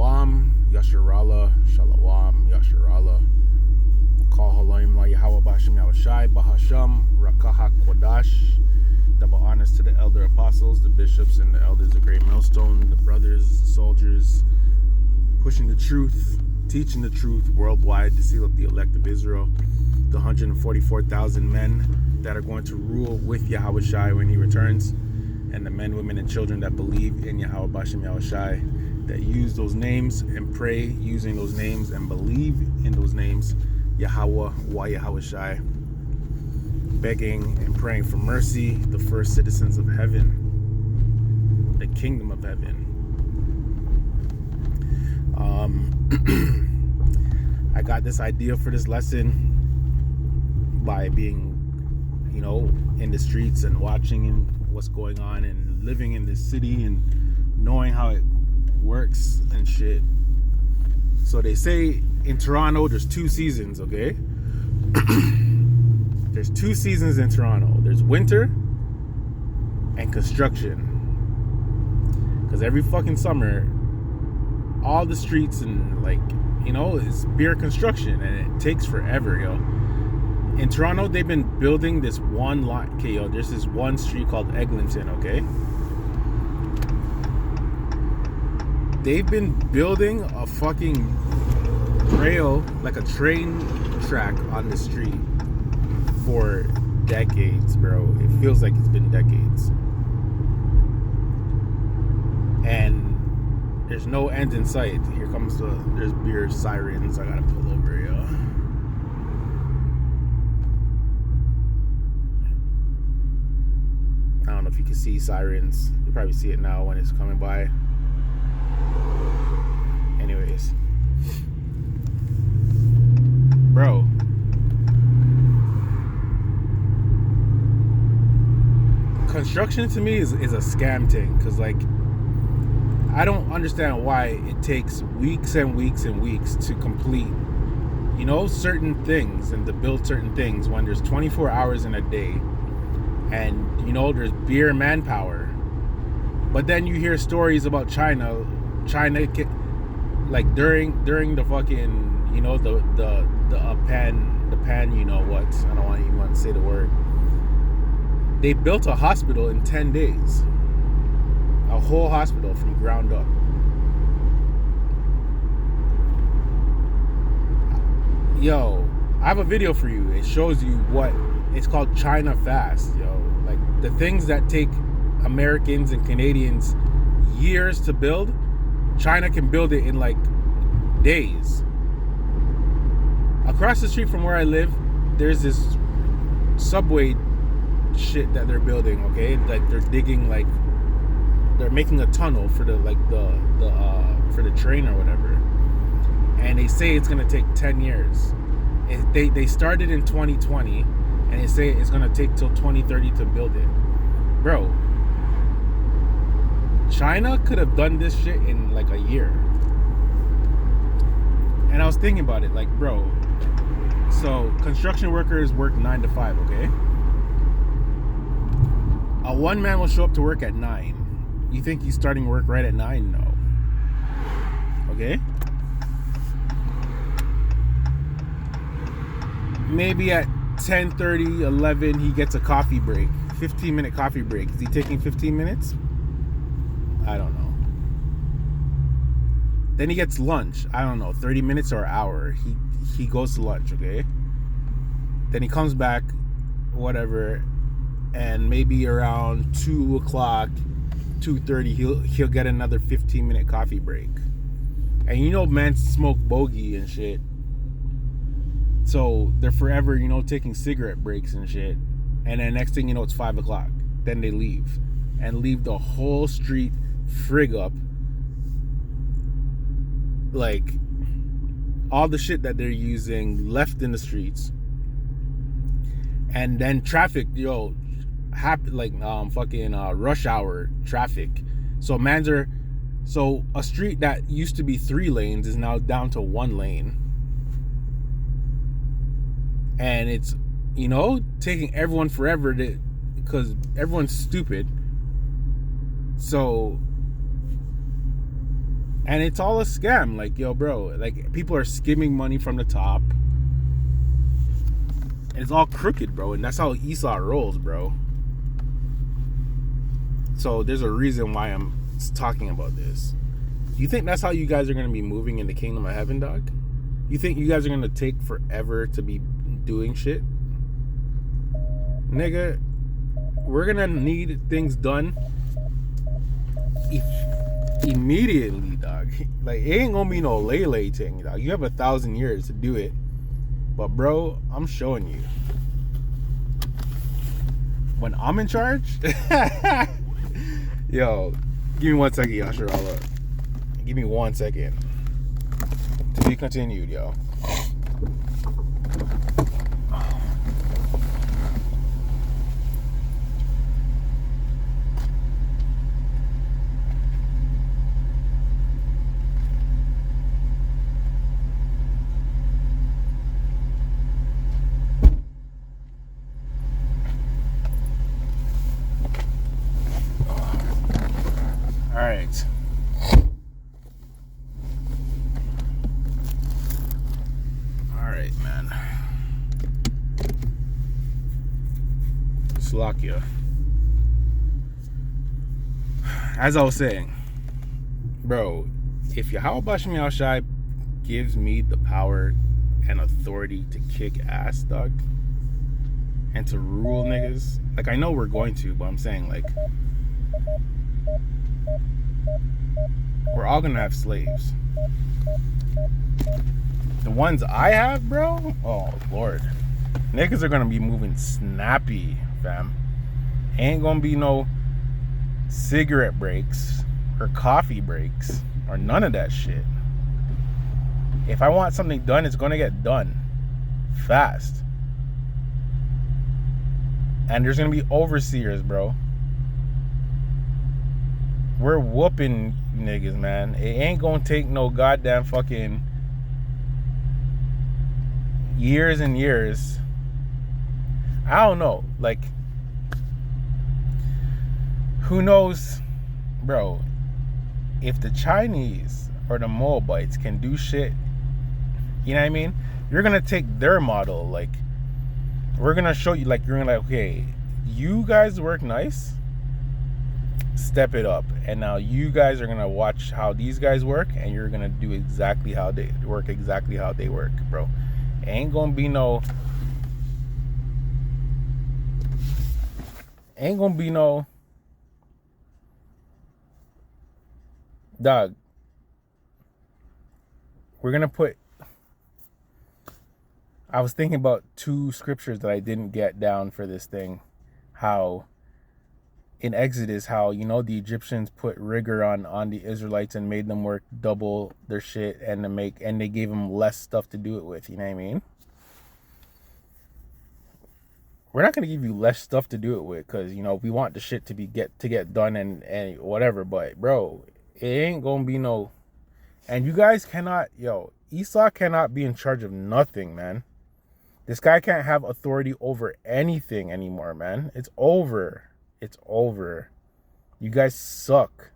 Shalom, Yasharallah, Shalom, Yasharallah. Call Haloim La Yahweh Bashim Yahushai, Bahasham, Rakaha Kodash. Double honors to the elder apostles, the bishops, and the elders of Great Millstone, the brothers, soldiers, pushing the truth, teaching the truth worldwide to seal up the elect of Israel, the 144,000 men that are going to rule with Yahushai when he returns, and the men, women, and children that believe in Yahweh Bashim Yahushai, that use those names and pray using those names and believe in those names, Yahweh wa Yahushai, begging and praying for mercy, the first citizens of heaven, the kingdom of heaven. I got this idea for this lesson by being, in the streets and watching what's going on and living in this city and knowing how it works and shit. So they say in Toronto there's 2 seasons, okay? There's 2 seasons in Toronto. There's winter and construction. Because every fucking summer, all the streets and is beer construction, and it takes forever, yo. In Toronto, they've been building this one lot. Okay, yo, there's this one street called Eglinton, okay? They've been building a fucking rail, like a train track on the street for decades, bro. It feels like it's been decades. And there's no end in sight. Here comes there's beer sirens. I gotta pull over, yo. I don't know if you can see sirens. You probably see it now when it's coming by. Anyways. Bro. Construction to me is a scam thing. Because, I don't understand why it takes weeks and weeks and weeks to complete, certain things and to build certain things when there's 24 hours in a day. And, there's beer manpower. But then you hear stories about China, during the fucking, the pan, I don't even want to say the word. They built a hospital in 10 days. A whole hospital from ground up. Yo, I have a video for you. It shows you what it's called. China Fast, yo. The things that take Americans and Canadians years to build, China can build it in days. Across the street from where I live, there's this subway shit that they're building, okay? They're digging, they're making a tunnel for the for the train or whatever. And they say it's gonna take 10 years. They started in 2020, and they say it's gonna take till 2030 to build it. Bro, China could have done this shit in a year. And I was thinking about it, bro. So construction workers work 9 to 5, okay? A one man will show up to work at 9. You think he's starting work right at 9? No. Okay? Maybe at 10:30, 11, he gets a coffee break. 15-minute coffee break. Is he taking 15 minutes? I don't know. Then he gets lunch. I don't know, 30 minutes or an hour. He goes to lunch, okay? Then he comes back, whatever, and maybe around 2 o'clock, 2:30, he'll get another 15-minute coffee break. And men smoke bogey and shit. So they're forever, taking cigarette breaks and shit. And then next thing you know, it's 5 o'clock. Then they leave. And leave the whole street frig up. All the shit that they're using left in the streets. And then traffic, rush hour traffic. So a street that used to be 3 lanes is now down to 1 lane. And it's, taking everyone forever because everyone's stupid. So And it's all a scam. Like, yo, bro, like, people are skimming money from the top. And it's all crooked, bro. And that's how Esau rolls, bro. So there's a reason why I'm talking about this. You think that's how you guys are going to be moving in the kingdom of heaven, dog? You think you guys are going to take forever to be doing shit? Nigga, we're going to need things done immediately, dog. Like, it ain't going to be no lay thing, dog. You have 1,000 years to do it. But, bro, I'm showing you. When I'm in charge... Yo, give me 1 second, Yasharallah. Give me 1 second. To be continued, yo. Alright. Alright, man. Slovakia. As I was saying, bro, if Yahweh Bashem Yahushai gives me the power and authority to kick ass, dog, and to rule niggas, like, I know we're going to, but I'm saying, like, we're all gonna have slaves. The ones I have, bro, oh Lord, niggas are gonna be moving snappy, fam. Ain't gonna be no cigarette breaks or coffee breaks or none of that shit. If I want something done, it's gonna get done fast. And there's gonna be overseers, bro. We're whooping niggas, man. It ain't gonna take no goddamn fucking years and years. I don't know. Like, who knows, bro? If the Chinese or the Moabites can do shit, you know what I mean? You're gonna take their model. Like, we're gonna show you, like, you're gonna, like, okay, you guys work nice, step it up, and now you guys are gonna watch how these guys work, and you're gonna do exactly how they work, bro. Ain't gonna be no dog. We're gonna put, I was thinking about 2 scriptures that I didn't get down for this thing. How in Exodus, how, you know, the Egyptians put rigor on the Israelites and made them work double their shit, and they gave them less stuff to do it with, you know what I mean? We're not gonna give you less stuff to do it with, because, you know, we want the shit to get done and whatever, but bro, it ain't gonna be no. And you guys cannot, Esau cannot be in charge of nothing, man. This guy can't have authority over anything anymore, man. It's over. It's over. You guys suck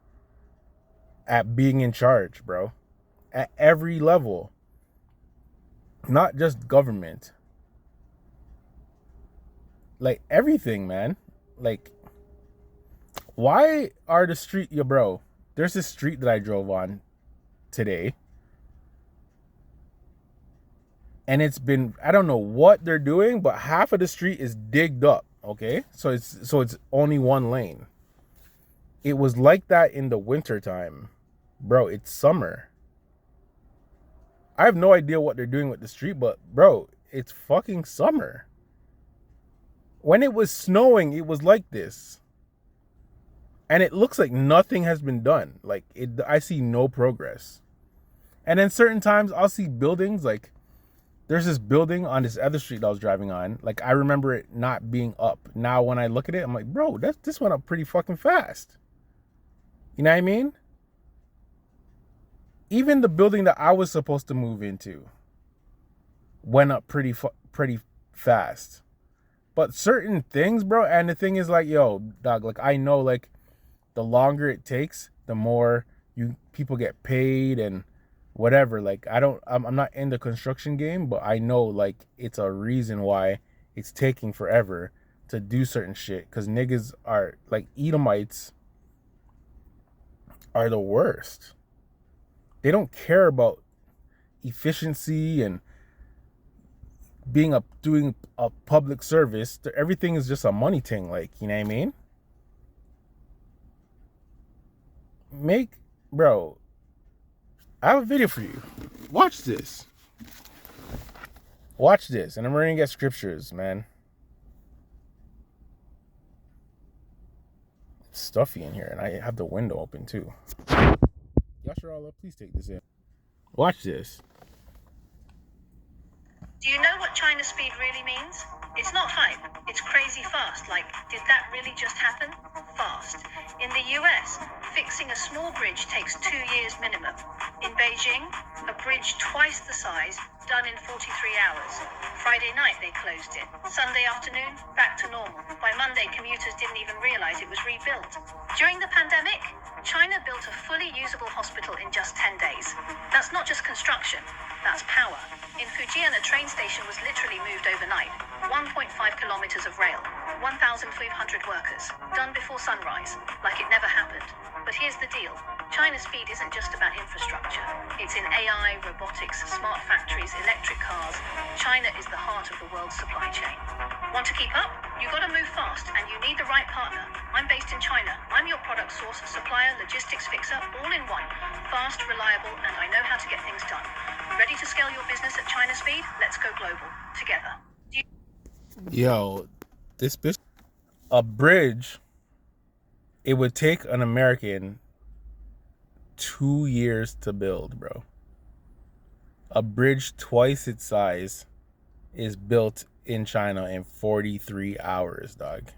at being in charge, bro. At every level. Not just government. Like, everything, man. Like, why are the street, bro, there's this street that I drove on today. And it's been, I don't know what they're doing, but half of the street is digged up. Okay, so it's only one lane. It was like that in the winter time, bro. It's summer. I have no idea what they're doing with the street, but bro, it's fucking summer. When it was snowing, it was like this, and it looks like nothing has been done. Like, I see no progress. And then certain times I'll see buildings, like, there's this building on this other street I was driving on. Like, I remember it not being up. Now, when I look at it, I'm like, bro, this went up pretty fucking fast. You know what I mean? Even the building that I was supposed to move into went up pretty fast. But certain things, bro, and the thing is, like, yo, dog, like, I know, like, the longer it takes, the more people get paid and whatever. Like I'm not in the construction game, but I know like it's a reason why it's taking forever to do certain shit, because niggas are like, Edomites are the worst. They don't care about efficiency and doing a public service. Everything is just a money thing, like, you know what I mean? Bro, I have a video for you. Watch this. And I'm reading at scriptures, man. It's stuffy in here, and I have the window open too. Yasharallah, please take this in. Watch this. Do you know what China speed really means? It's not hype, it's crazy fast. Like, did that really just happen? Fast. In the US, fixing a small bridge takes 2 years minimum. In Beijing, a bridge twice the size, done in 43 hours. Friday night they closed it. Sunday afternoon, back to normal. By Monday, commuters didn't even realize it was rebuilt. During the pandemic, China built a fully usable hospital in just 10 days. That's not just construction, that's power. In Fujian, a train station was literally moved overnight. 1.5 kilometers of rail, 1,500 workers, done before sunrise, like it never happened. But here's the deal. China's speed isn't just about infrastructure. It's in AI, robotics, smart factories, electric cars. China is the heart of the world's supply chain. Want to keep up? You gotta move fast, and you need the right partner. I'm based in China. I'm your product source, supplier, logistics fixer, all in one. Fast, reliable, and I know how to get things done. Ready to scale your business at China speed? Let's go global. Together. Yo, this bitch. A bridge, it would take an American 2 years to build, bro. A bridge twice its size is built in China in 43 hours, dog.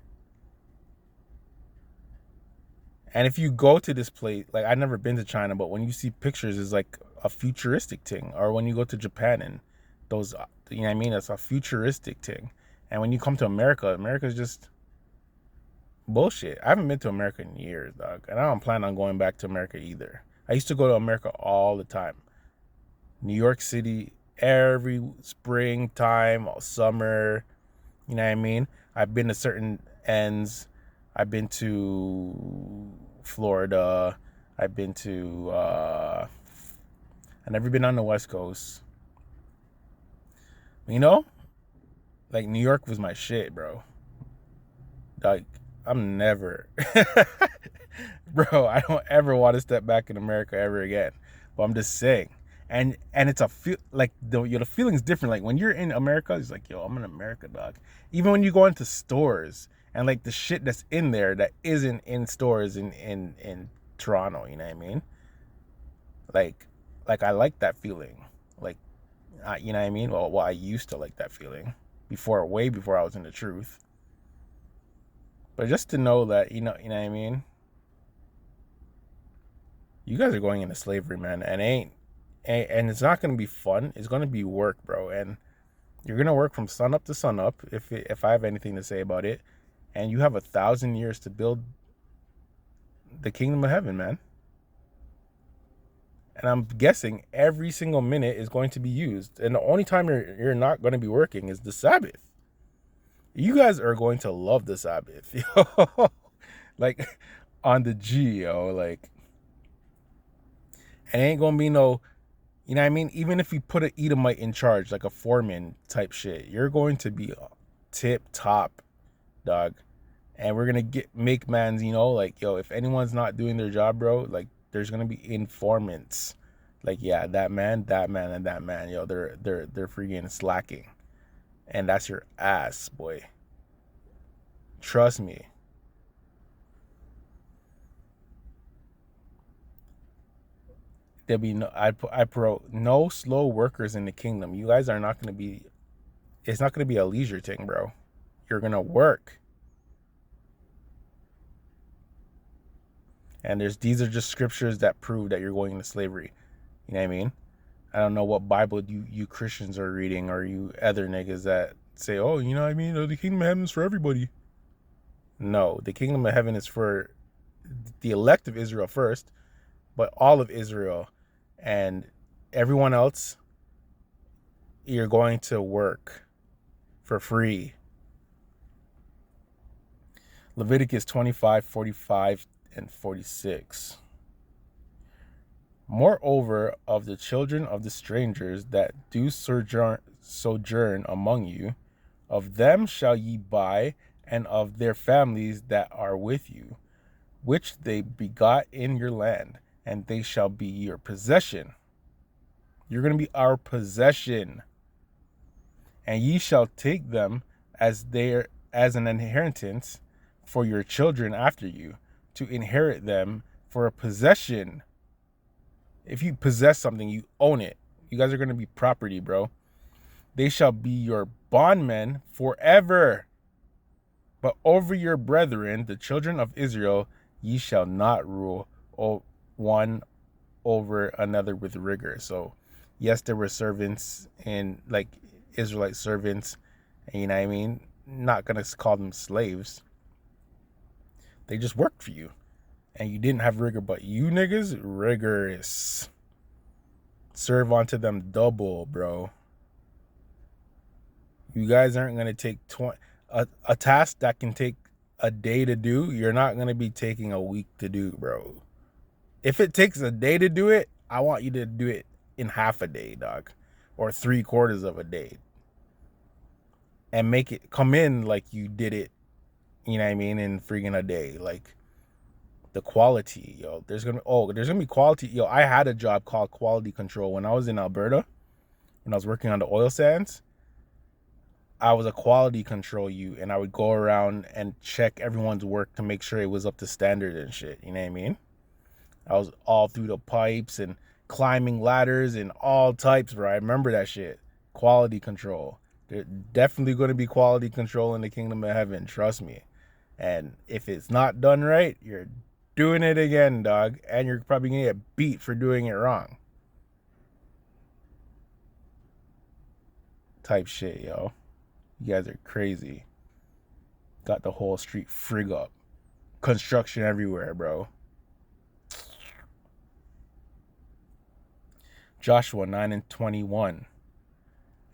And if you go to this place, like, I've never been to China, but when you see pictures, it's like a futuristic thing. Or when you go to Japan and those, you know what I mean? It's a futuristic thing. And when you come to America, America's just bullshit. I haven't been to America in years, dog. And I don't plan on going back to America either. I used to go to America all the time. New York City, every springtime, all summer. You know what I mean? I've been to certain ends. I've been to Florida. I've been to, I've never been on the West Coast. You know? Like, New York was my shit, bro. Like, I'm never, bro, I don't ever want to step back in America ever again. But I'm just saying. And it's a feel, like, the feeling's different. Like, when you're in America, it's like, yo, I'm in America, dog. Even when you go into stores and, like, the shit that's in there that isn't in stores in Toronto, you know what I mean? Like I like that feeling. Like, you know what I mean? Well, I used to like that feeling way before I was in the truth. But just to know that, you know what I mean? You guys are going into slavery, man, and it's not going to be fun. It's going to be work, bro. And you're going to work from sun up to sun up, if I have anything to say about it. And you have 1,000 years to build the kingdom of heaven, man. And I'm guessing every single minute is going to be used. And the only time you're not going to be working is the Sabbath. You guys are going to love the Sabbath, yo. Like, on the G, yo. Like, it ain't gonna be no, you know what I mean? Even if you put an Edomite in charge, like a foreman type shit, you're going to be tip top, dog. And we're gonna make mans, you know, like, yo, if anyone's not doing their job, bro, like, there's gonna be informants. Like, yeah, that man, and that man, yo, they're freaking slacking. And that's your ass, boy. Trust me. There'll be no slow workers in the kingdom. You guys are not going to be, it's not going to be a leisure thing, bro. You're going to work. And these are just scriptures that prove that you're going into slavery. You know what I mean? I don't know what Bible you Christians are reading, or you other niggas that say, oh, you know what I mean? Oh, the kingdom of heaven is for everybody. No, the kingdom of heaven is for the elect of Israel first, but all of Israel, and everyone else, you're going to work for free. Leviticus 25:45 and 46. Moreover, of the children of the strangers that do sojourn among you, of them shall ye buy, and of their families that are with you, which they begot in your land, and they shall be your possession. You're going to be our possession. And ye shall take them as an inheritance for your children after you, to inherit them for a possession. If you possess something, you own it. You guys are going to be property, bro. They shall be your bondmen forever. But over your brethren, the children of Israel, ye shall not rule one over another with rigor. So, yes, there were servants and like Israelite servants, and you know what I mean? Not going to call them slaves. They just worked for you. And you didn't have rigor, but you niggas, rigorous. Serve onto them double, bro. You guys aren't going to take a task that can take a day to do. You're not going to be taking a week to do, bro. If it takes a day to do it, I want you to do it in half a day, dog. Or 3/4 of a day. And make it come in like you did it, you know what I mean, in freaking a day. Like, the quality, yo. There's gonna be quality. Yo, I had a job called quality control when I was in Alberta, when I was working on the oil sands. I was a quality control unit, and I would go around and check everyone's work to make sure it was up to standard and shit. You know what I mean? I was all through the pipes and climbing ladders and all types, bro. I remember that shit. Quality control. There's definitely going to be quality control in the kingdom of heaven. Trust me. And if it's not done right, you're doing it again, dog. And you're probably going to get beat for doing it wrong. Type shit, yo. You guys are crazy. Got the whole street frig up. Construction everywhere, bro. Joshua 9:21.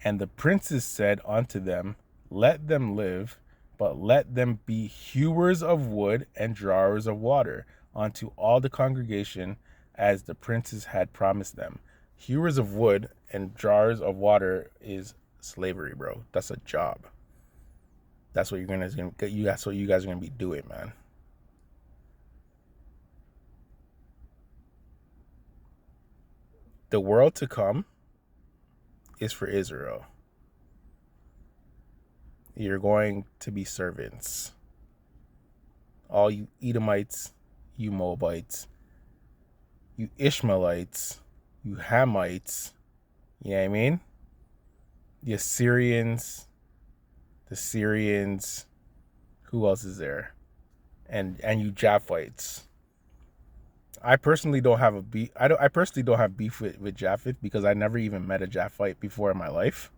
And the princes said unto them, let them live, but let them be hewers of wood and drawers of water unto all the congregation, as the princes had promised them. Hewers of wood and drawers of water is slavery, bro. That's a job. That's what that's what you guys are gonna be doing, man. The world to come is for Israel. You're going to be servants. All you Edomites, you Moabites, you Ishmaelites, you Hamites, you know what I mean? The Assyrians, the Syrians, who else is there? And you Japhites. I personally don't have beef with Japheth because I never even met a Japhite before in my life.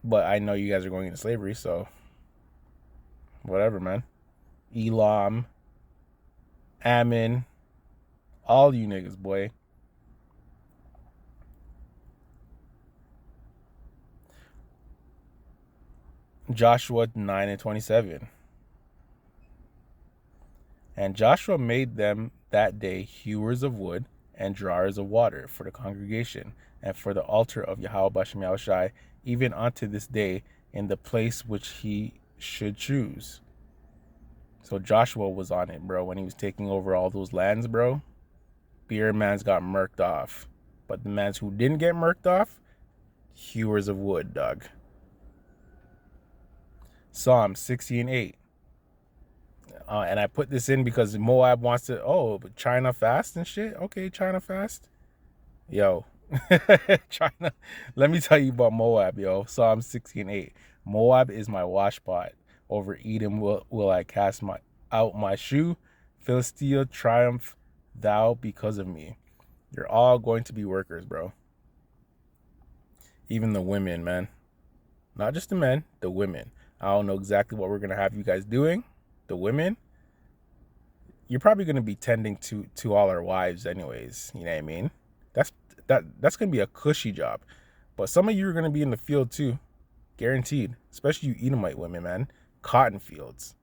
But I know you guys are going into slavery, so whatever, man. Elam, Ammon, all you niggas, boy. Joshua 9:27. And Joshua made them that day hewers of wood and drawers of water for the congregation and for the altar of Yahweh Bashem Yahushai, even unto this day, in the place which he should choose. So Joshua was on it, bro, when he was taking over all those lands, bro. Beer mans got murked off. But the mans who didn't get murked off, hewers of wood, dog. Psalm 60:8. And I put this in because Moab wants to, China fast and shit. Okay, China fast. Yo, China. Let me tell you about Moab, yo. Psalm 16:8. Moab is my washpot. Over Edom will I cast out my shoe. Philistia, triumph thou because of me. You're all going to be workers, bro. Even the women, man. Not just the men, the women. I don't know exactly what we're going to have you guys doing. The women, you're probably going to be tending to all our wives anyways. You know what I mean? That's going to be a cushy job. But some of you are going to be in the field too. Guaranteed. Especially you Edomite women, man. Cotton fields.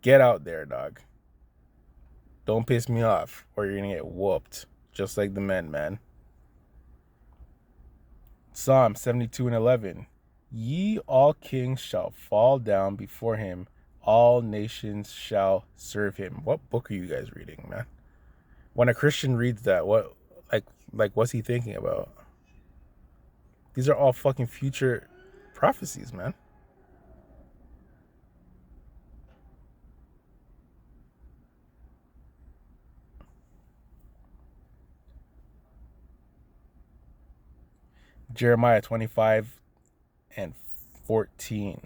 Get out there, dog. Don't piss me off or you're going to get whooped. Just like the men, man. Psalm 72:11. Ye all kings shall fall down before him. All nations shall serve him. What book are you guys reading, man? When a Christian reads that, what what's he thinking about? These are all fucking future prophecies, man. Jeremiah 25:14.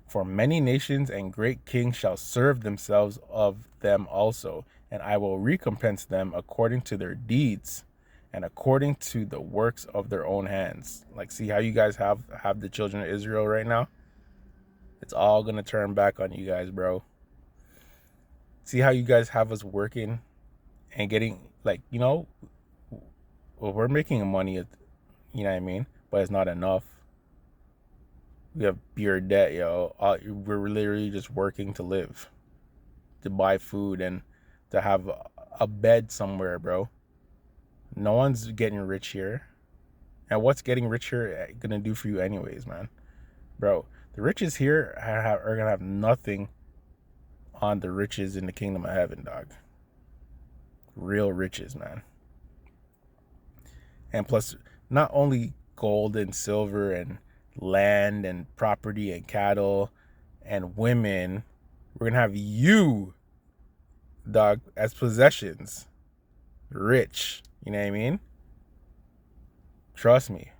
For many nations and great kings shall serve themselves of them also, and I will recompense them according to their deeds and according to the works of their own hands. Like, see how you guys have the children of Israel right now? It's all going to turn back on you guys, bro. See how you guys have us working and getting, like, you know, well, we're making money, you know what I mean? But it's not enough. We have pure debt, yo. We're literally just working to live, to buy food and to have a bed somewhere, bro. No one's getting rich here. And what's getting rich here gonna do for you anyways, man? Bro, the riches here are gonna have nothing on the riches in the kingdom of heaven, dog. Real riches, man. And plus, not only gold and silver and land and property and cattle and women, we're gonna have you, dog, as possessions. Rich, you know what I mean? Trust me.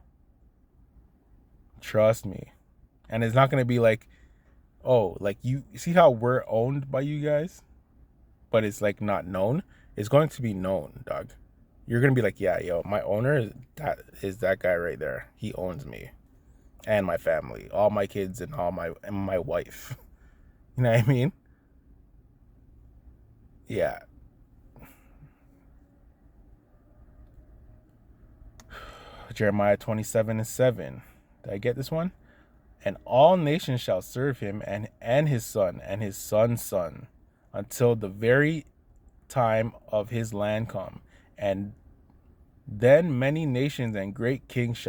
And it's not gonna be like, oh, like, you see how we're owned by you guys, but it's like not known. It's going to be known, dog. You're gonna be like, yeah, yo, my owner is that guy right there. He owns me and my family, all my kids and my wife. You know what I mean? Yeah. Jeremiah 27:7. Did I get this one? And all nations shall serve him, and his son and his son's son, until the very time of his land come. And then many nations and great kings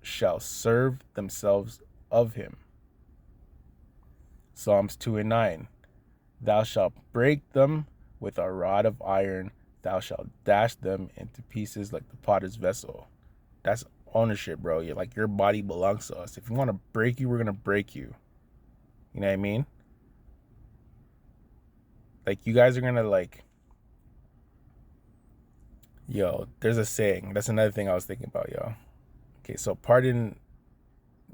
shall serve themselves of him. Psalms 2:9. Thou shalt break them with a rod of iron. Thou shalt dash them into pieces like the potter's vessel. That's ownership, bro. You're like, your body belongs to us. If you want to break you, we're gonna break you. You know what I mean? Like, you guys are gonna, like, yo, there's a saying. That's another thing I was thinking about, yo. Okay, so pardon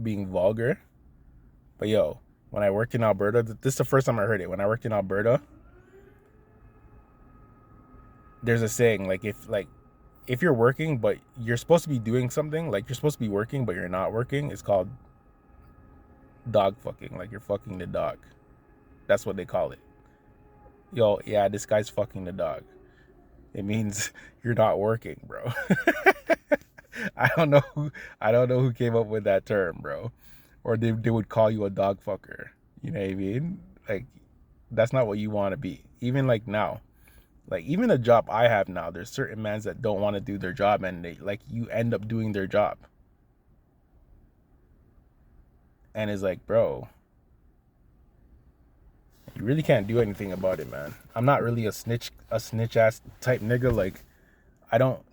being vulgar, but yo, when I worked in Alberta, this is the first time I heard it. When I worked in Alberta, there's a saying, like, if you're working but you're supposed to be doing something, like you're supposed to be working but you're not working, it's called dog fucking. Like, you're fucking the dog. That's what they call it. Yo, yeah, this guy's fucking the dog. It means you're not working, bro. I don't know who came up with that term, bro. Or they would call you a dog fucker. You know what I mean? Like, that's not what you want to be. Even like now. Like, even the job I have now, there's certain mans that don't want to do their job, and they, like, you end up doing their job. And it's like, bro, you really can't do anything about it, man. I'm not really a snitch ass type nigga. Like, I don't,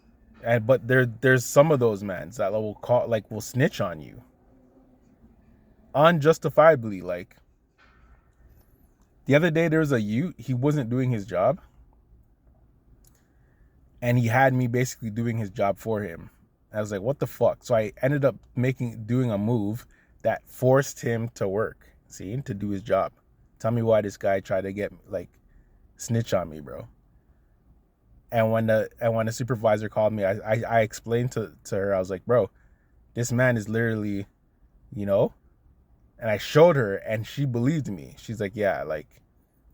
but there's some of those mans that will snitch on you unjustifiably. Like, the other day, there was he wasn't doing his job, and he had me basically doing his job for him. I was like, what the fuck? So I ended up doing a move that forced him to work, to do his job. Tell me why this guy tried to get, like, snitch on me, bro. And when the supervisor called me, I explained to her, I was like, bro, this man is literally, you know, and I showed her, and she believed me. She's like, yeah, like,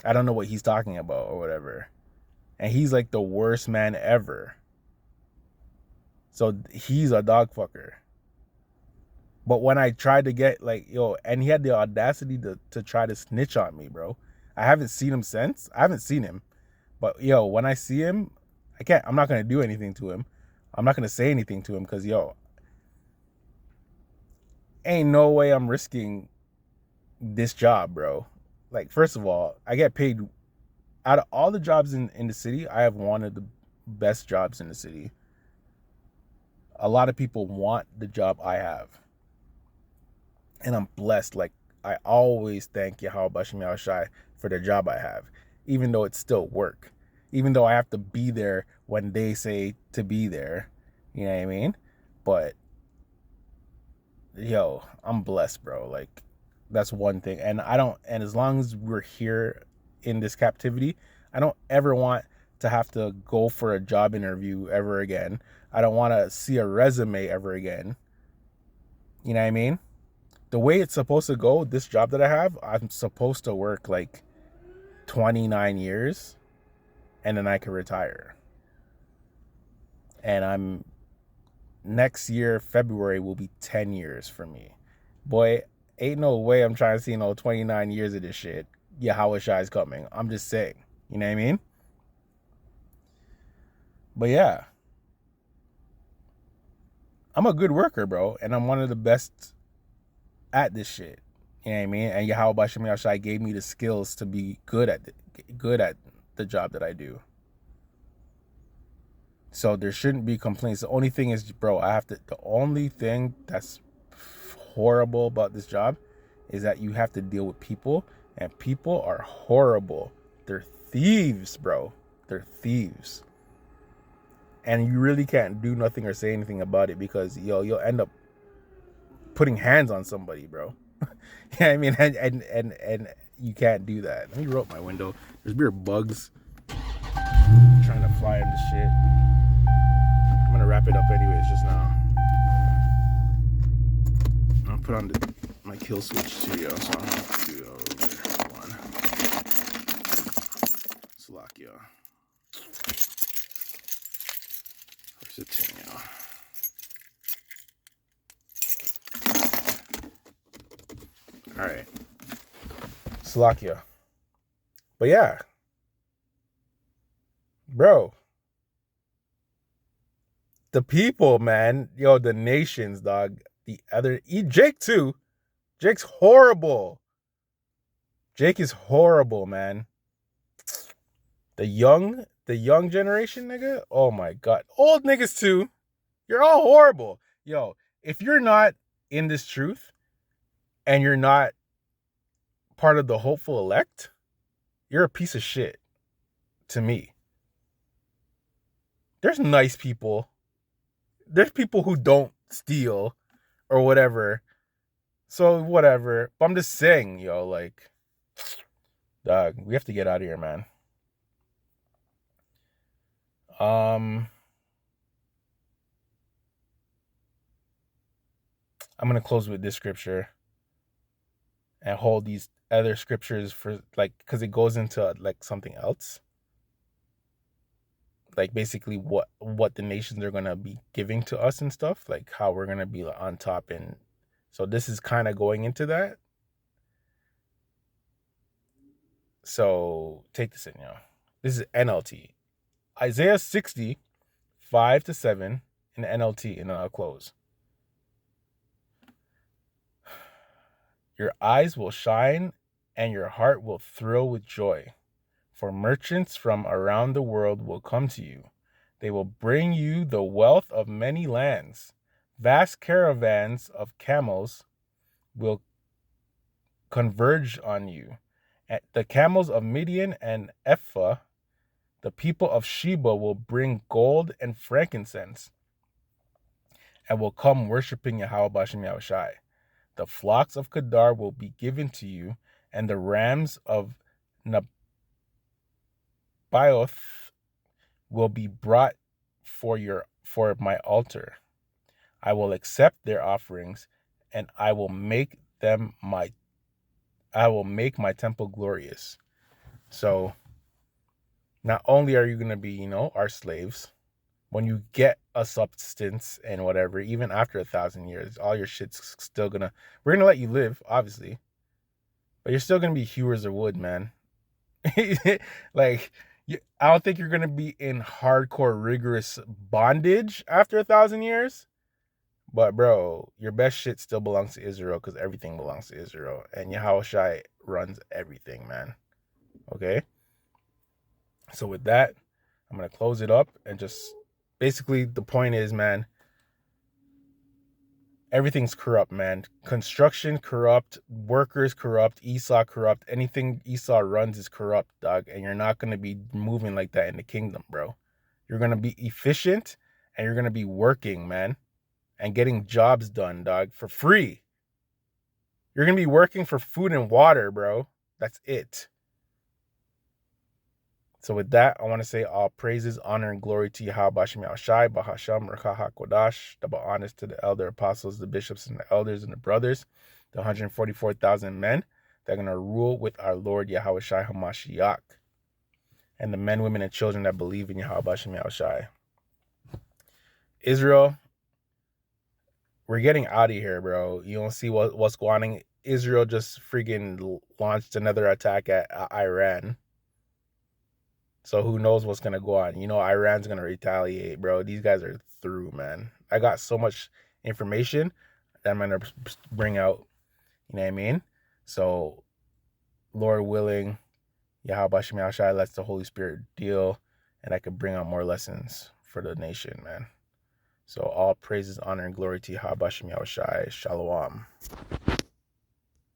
I don't know what he's talking about or whatever. And he's like the worst man ever. So he's a dog fucker. But when I tried to get like, and he had the audacity to try to snitch on me, bro. I haven't seen him since. I haven't seen him. But when I see him, I'm not going to do anything to him. I'm not going to say anything to him because, ain't no way I'm risking this job, bro. Like, first of all, I get paid. Out of all the jobs in the city, I have one of the best jobs in the city. A lot of people want the job I have. And I'm blessed. Like, I always thank Yahweh Bashim Yahushai for the job I have, even though it's still work. Even though I have to be there when they say to be there. You know what I mean? But, I'm blessed, bro. Like, that's one thing. And as long as we're here in this captivity, I don't ever want to have to go for a job interview ever again. I don't want to see a resume ever again. You know what I mean? The way it's supposed to go, this job that I have, I'm supposed to work like 29 years and then I can retire. And next year, February, will be 10 years for me. Boy, ain't no way I'm trying to see 29 years of this shit. Yahweh Shai is coming. I'm just saying. You know what I mean? But yeah. I'm a good worker, bro. And I'm one of the best at this shit. You know what I mean? And Yahweh Bashim Yahushai gave me the skills to be good at the job that I do. So there shouldn't be complaints. The only thing is, bro, the only thing that's horrible about this job is that you have to deal with people, and people are horrible. They're thieves, bro. They're thieves. And you really can't do nothing or say anything about it because, you'll end up putting hands on somebody, bro. Yeah, I mean, and you can't do that. Let me roll up my window. There's weird bugs trying to fly into shit. I'm gonna wrap it up anyways just now. I'll put on my kill switch studio so I don't have to do it over. One. Slovakia. Where's the thing, Alright. Slovakia. But yeah. Bro. The people, man. The nations, dog. Jake too. Jake's horrible. Jake is horrible, man. The young generation, nigga. Oh my god. Old niggas too. You're all horrible. If you're not in this truth and you're not part of the hopeful elect, you're a piece of shit to me. There's nice people. There's people who don't steal or whatever. So whatever. But I'm just saying, like, dog, we have to get out of here, man. I'm gonna close with this scripture and hold these other scriptures for because it goes into like something else. Like basically what the nations are gonna be giving to us and stuff, like how we're gonna be on top. And so this is kind of going into that. So take this in, This is NLT. Isaiah 60, 5-7 in the NLT, and then I'll close. Your eyes will shine and your heart will thrill with joy. For merchants from around the world will come to you. They will bring you the wealth of many lands. Vast caravans of camels will converge on you. At the camels of Midian and Ephah, the people of Sheba will bring gold and frankincense and will come worshiping Yahweh Bashim Yahushai. The flocks of Kedar will be given to you, and the rams of Nabaioth will be brought for my altar. I will accept their offerings, and I will make my temple glorious. So not only are you going to be, you know, our slaves, when you get a substance and whatever, even after 1,000 years, all your shit's still gonna, we're gonna let you live, obviously, but you're still gonna be hewers of wood, man. Like, I don't think you're gonna be in hardcore, rigorous bondage after 1,000 years. But bro, your best shit still belongs to Israel because everything belongs to Israel, and Yahushua runs everything, man. Okay. So with that, I'm gonna close it up and just basically the point is, man, everything's corrupt, man. Construction corrupt, workers corrupt, Esau corrupt. Anything Esau runs is corrupt, dog. And you're not gonna be moving like that in the kingdom, bro. You're gonna be efficient and you're gonna be working, man, and getting jobs done, dog, for free. You're gonna be working for food and water, bro. That's it. So with that, I want to say all praises, honor, and glory to Yahweh Bashem Yahushai, Bahasham, Rakah HaKodash, double honors to the elder apostles, the bishops, and the elders, and the brothers, the 144,000 men that are going to rule with our Lord Yahweh Shai HaMashiach, and the men, women, and children that believe in Yahweh Bashem Yahushai. Israel, we're getting out of here, bro. You don't see what's going on. Israel just freaking launched another attack at Iran. So who knows what's going to go on. You know, Iran's going to retaliate, bro. These guys are through, man. I got so much information that I'm going to bring out. You know what I mean? So, Lord willing, Yahweh Bashem Yahushai lets the Holy Spirit deal, and I could bring out more lessons for the nation, man. So all praises, honor, and glory to Yahweh Bashem Yahushai. Shalom.